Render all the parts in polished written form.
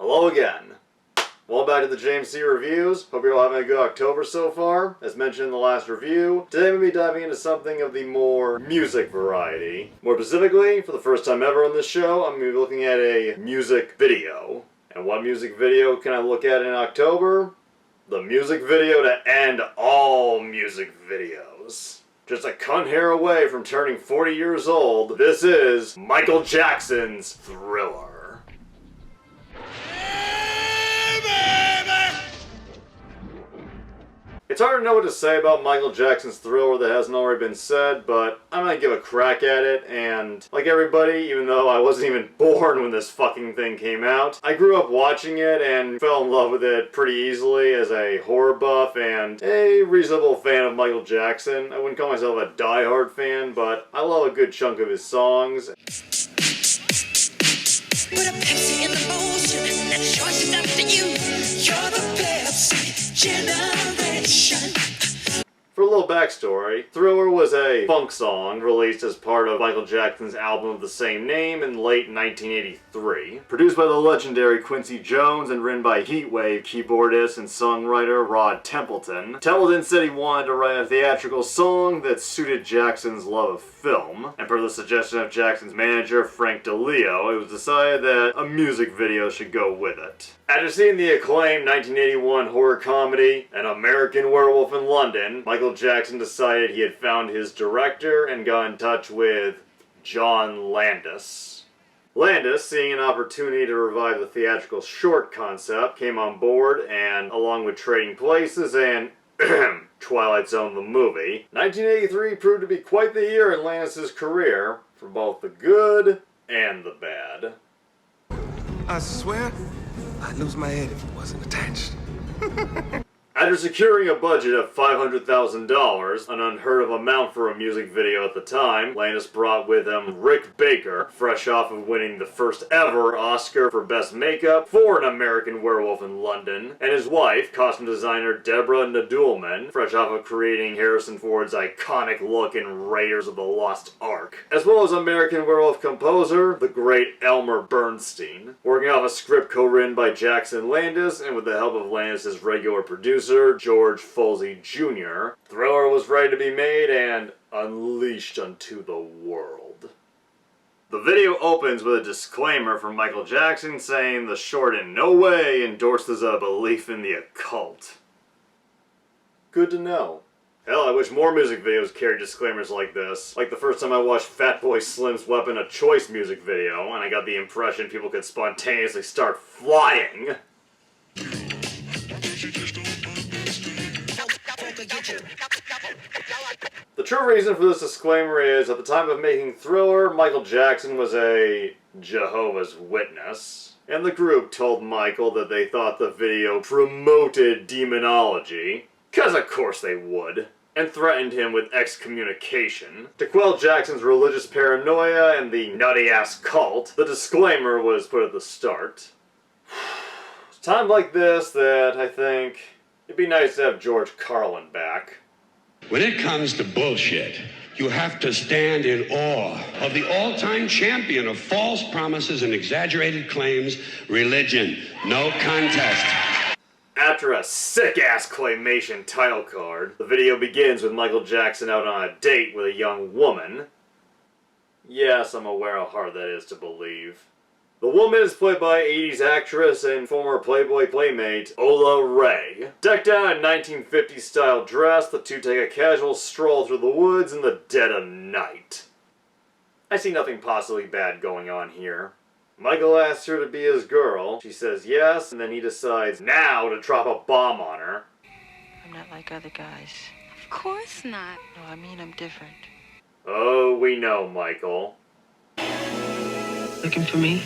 Hello again. Welcome back to the JMC Reviews. Hope you're all having a good October so far. As mentioned in the last review, today I'm going to be diving into something of the more music variety. More specifically, for the first time ever on this show, I'm going to be looking at a music video. And what music video can I look at in October? The music video to end all music videos. Just a cunt hair away from turning 40 years old, this is Michael Jackson's Thriller. It's hard to know what to say about Michael Jackson's Thriller that hasn't already been said, but I'm gonna give a crack at it, and like everybody, even though I wasn't even born when this fucking thing came out, I grew up watching it and fell in love with it pretty easily as a horror buff and a reasonable fan of Michael Jackson. I wouldn't call myself a diehard fan, but I love a good chunk of his songs. Put a Pepsi in the ocean, that choice is up to you. You're the Pepsi generation. For a little backstory, Thriller was a funk song released as part of Michael Jackson's album of the same name in late 1983. Produced by the legendary Quincy Jones and written by Heatwave keyboardist and songwriter Rod Templeton. Templeton said he wanted to write a theatrical song that suited Jackson's love of film, and per the suggestion of Jackson's manager Frank DeLeo, it was decided that a music video should go with it. After seeing the acclaimed 1981 horror comedy, An American Werewolf in London, Michael Jackson decided he had found his director and got in touch with John Landis. Landis, seeing an opportunity to revive the theatrical short concept, came on board and, along with Trading Places and Twilight Zone the movie, 1983 proved to be quite the year in Landis' career, for both the good and the bad. I swear, I'd lose my head if it wasn't attached. After securing a budget of $500,000, an unheard of amount for a music video at the time, Landis brought with him Rick Baker, fresh off of winning the first ever Oscar for Best Makeup for An American Werewolf in London, and his wife, costume designer Deborah Nadoolman, fresh off of creating Harrison Ford's iconic look in Raiders of the Lost Ark, as well as American Werewolf composer, the great Elmer Bernstein, working off a script co-written by Jackson Landis and with the help of Landis' regular producer, George Folsey Jr., Thriller was ready to be made and unleashed unto the world. The video opens with a disclaimer from Michael Jackson saying the short in no way endorses a belief in the occult. Good to know. Hell, I wish more music videos carried disclaimers like this. Like the first time I watched Fatboy Slim's Weapon of Choice music video, and I got the impression people could spontaneously start flying. The true reason for this disclaimer is, at the time of making Thriller, Michael Jackson was a Jehovah's Witness, and the group told Michael that they thought the video promoted demonology, 'cause of course they would, and threatened him with excommunication. To quell Jackson's religious paranoia and the nutty-ass cult, the disclaimer was put at the start. It's time like this that I think it'd be nice to have George Carlin back. When it comes to bullshit, you have to stand in awe of the all-time champion of false promises and exaggerated claims, religion. No contest. After a sick-ass claymation title card, the video begins with Michael Jackson out on a date with a young woman. Yes, I'm aware how hard that is to believe. The woman is played by 80s actress and former Playboy playmate Ola Ray. Decked out in a 1950s style dress, the two take a casual stroll through the woods in the dead of night. I see nothing possibly bad going on here. Michael asks her to be his girl. She says yes, and then he decides now to drop a bomb on her. I'm not like other guys. Of course not. No, I mean I'm different. Oh, we know, Michael. Looking for me?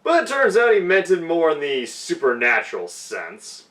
But it turns out he meant it more in the supernatural sense.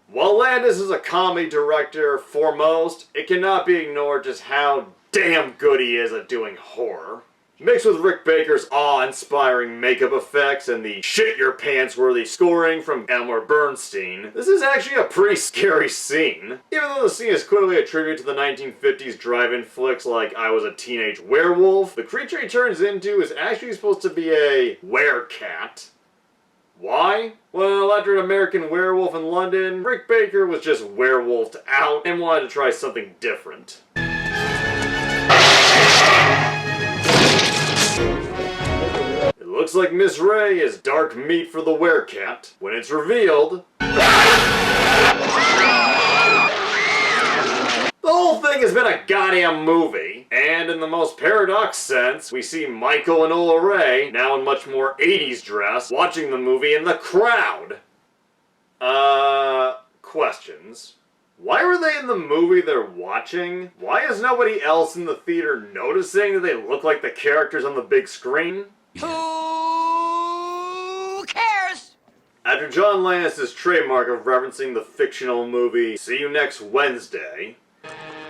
While Landis is a comedy director foremost, it cannot be ignored just how damn good he is at doing horror. Mixed with Rick Baker's awe-inspiring makeup effects and the shit-your-pants-worthy scoring from Elmer Bernstein, this is actually a pretty scary scene. Even though the scene is clearly a tribute to the 1950s drive-in flicks like I Was a Teenage Werewolf, the creature he turns into is actually supposed to be a werecat. Why? Well, after An American Werewolf in London, Rick Baker was just werewolfed out and wanted to try something different. It looks like Miss Ray is dark meat for the werecat. When it's revealed, the whole thing has been a goddamn movie. And in the most paradox sense, we see Michael and Ola Ray, now in much more 80s dress, watching the movie in the crowd. Questions. Why were they in the movie they're watching? Why is nobody else in the theater noticing that they look like the characters on the big screen? Who cares? After John Landis' trademark of referencing the fictional movie See You Next Wednesday,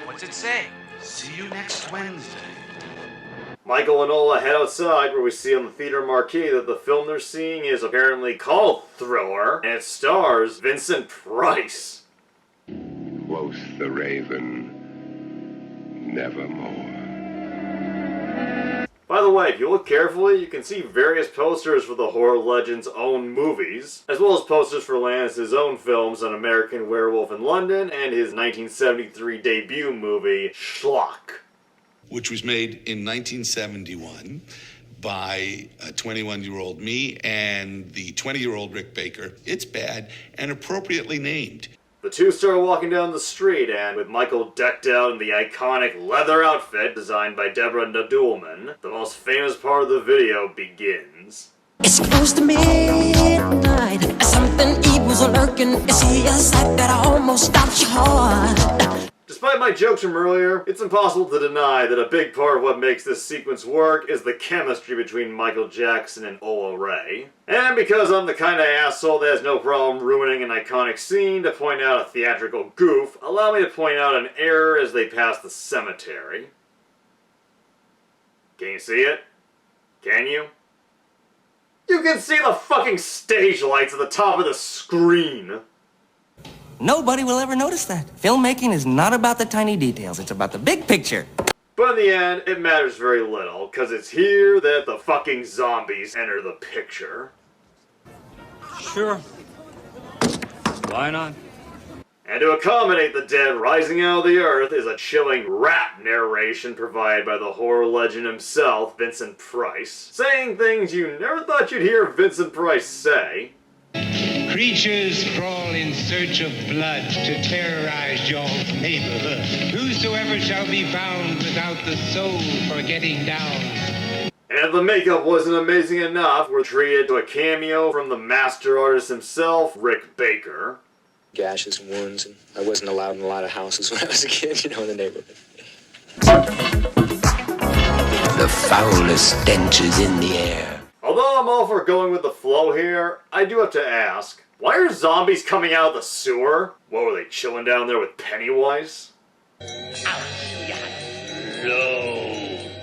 What's it say? See you next Wednesday. Michael and Ola head outside where we see on the theater marquee that the film they're seeing is apparently called Thriller, and it stars Vincent Price. Quoth the raven, nevermore. By the way, if you look carefully, you can see various posters for the horror legend's own movies, as well as posters for Landis' own films An American Werewolf in London and his 1973 debut movie, Schlock. Which was made in 1971 by a 21-year-old me and the 20-year-old Rick Baker. It's bad and appropriately named. The two start walking down the street, and with Michael decked out in the iconic leather outfit designed by Deborah Nadoolman, the most famous part of the video begins. It's close to midnight. Something evil's lurking. It's here sight that almost stops your heart. Despite my jokes from earlier, it's impossible to deny that a big part of what makes this sequence work is the chemistry between Michael Jackson and Ola Ray. And because I'm the kind of asshole that has no problem ruining an iconic scene to point out a theatrical goof, allow me to point out an error as they pass the cemetery. Can you see it? Can you? You can see the fucking stage lights at the top of the screen! Nobody will ever notice that. Filmmaking is not about the tiny details, it's about the big picture. But in the end, it matters very little, because it's here that the fucking zombies enter the picture. Sure. Why not? And to accommodate the dead rising out of the earth is a chilling rap narration provided by the horror legend himself, Vincent Price, saying things you never thought you'd hear Vincent Price say. Creatures crawl in search of blood to terrorize your neighborhood. Whosoever shall be found without the soul for getting down. And if the makeup wasn't amazing enough, we're treated to a cameo from the master artist himself, Rick Baker. Gashes and wounds, and I wasn't allowed in a lot of houses when I was a kid, in the neighborhood. The foulest stench is in the air. Although I'm all for going with the flow here, I do have to ask, why are zombies coming out of the sewer? What, were they chilling down there with Pennywise? Slow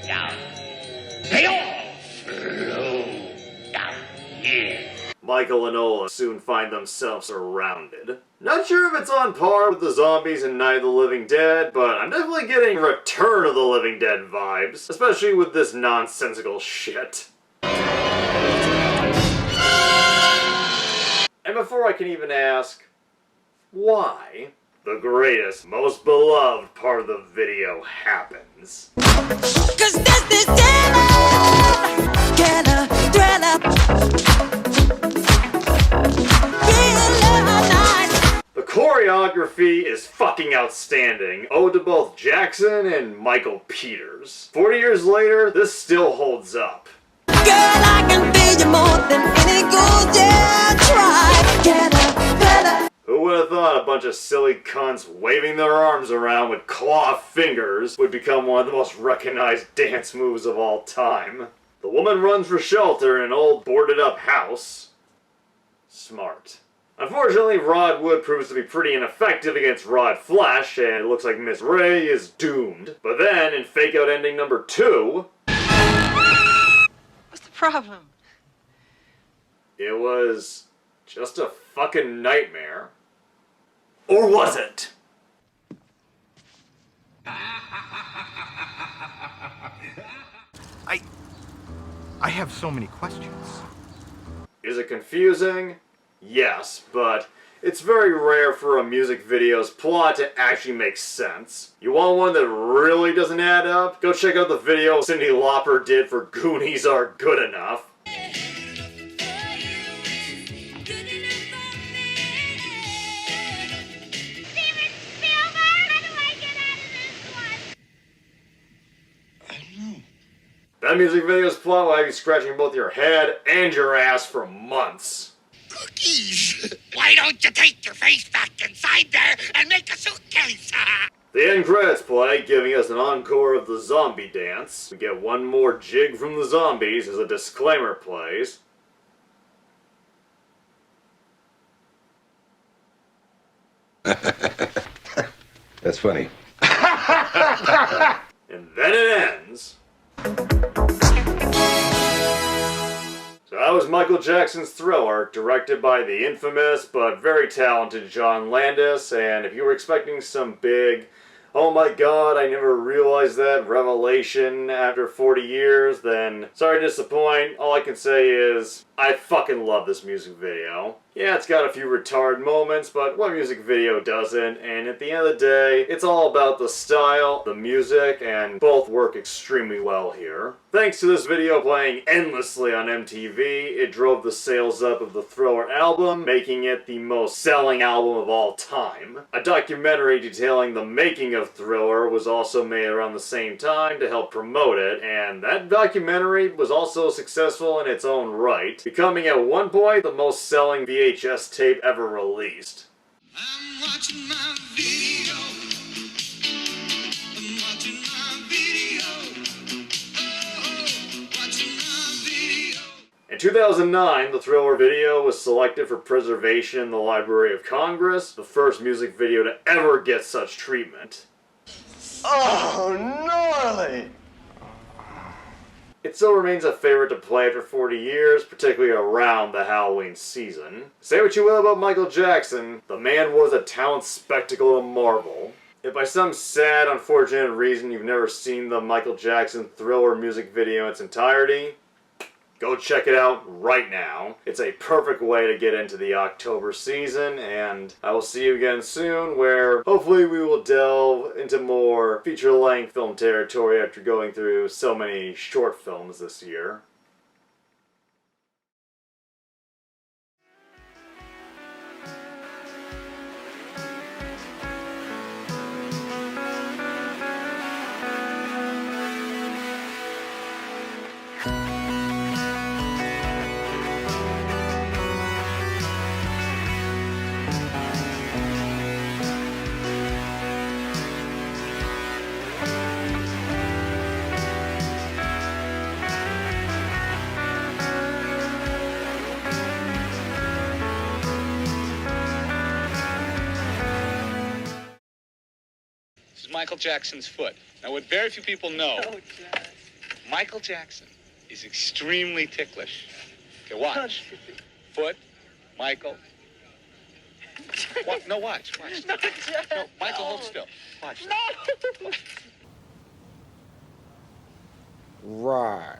down. Stay off. Slow down. Here. Michael and Ola soon find themselves surrounded. Not sure if it's on par with the zombies in Night of the Living Dead, but I'm definitely getting Return of the Living Dead vibes, especially with this nonsensical shit. And before I can even ask, why, the greatest, most beloved part of the video happens. 'Cause this is Thriller, The choreography is fucking outstanding, owed to both Jackson and Michael Peters. 40 years later, this still holds up. Girl, I can feel you more than any gold, yeah, try. Who would have thought a bunch of silly cunts waving their arms around with claw fingers would become one of the most recognized dance moves of all time? The woman runs for shelter in an old boarded up house. Smart. Unfortunately, Rod Wood proves to be pretty ineffective against Rod Flesh, and it looks like Miss Ray is doomed. But then, in fake-out ending number 2... problem? It was just a fucking nightmare. Or was it? I have so many questions. Is it confusing? Yes, but it's very rare for a music video's plot to actually make sense. You want one that really doesn't add up? Go check out the video Cyndi Lauper did for Goonies Are Good Enough. That music video's plot will have you scratching both your head and your ass for months. Cookies! Why don't you take your face back inside there and make a suitcase? The end credits play, giving us an encore of the zombie dance. We get one more jig from the zombies as a disclaimer plays. That's funny. And then it ends. So that was Michael Jackson's Thriller, directed by the infamous but very talented John Landis, and if you were expecting some big, oh my god, I never realized that revelation after 40 years, then sorry to disappoint. All I can say is, I fucking love this music video. Yeah, it's got a few retard moments, but what music video doesn't? And at the end of the day, it's all about the style, the music, and both work extremely well here. Thanks to this video playing endlessly on MTV, it drove the sales up of the Thriller album, making it the most selling album of all time. A documentary detailing the making of Thriller was also made around the same time to help promote it, and that documentary was also successful in its own right, becoming at one point the most selling VHS tape ever released. I'm watching my video. I'm watching my video. Oh, watching my video. In 2009, the Thriller video was selected for preservation in the Library of Congress, the first music video to ever get such treatment. Oh, gnarly! It still remains a favorite to play after 40 years, particularly around the Halloween season. Say what you will about Michael Jackson, the man was a talent spectacle to marvel. If by some sad, unfortunate reason you've never seen the Michael Jackson Thriller music video in its entirety, go check it out right now. It's a perfect way to get into the October season, and I will see you again soon, where hopefully we will delve into more feature-length film territory after going through so many short films this year. Michael Jackson's foot. Now, what very few people know, Michael Jackson is extremely ticklish. Okay, watch. Foot, Michael. What? No, watch. No, Michael, hold still. Watch. Right.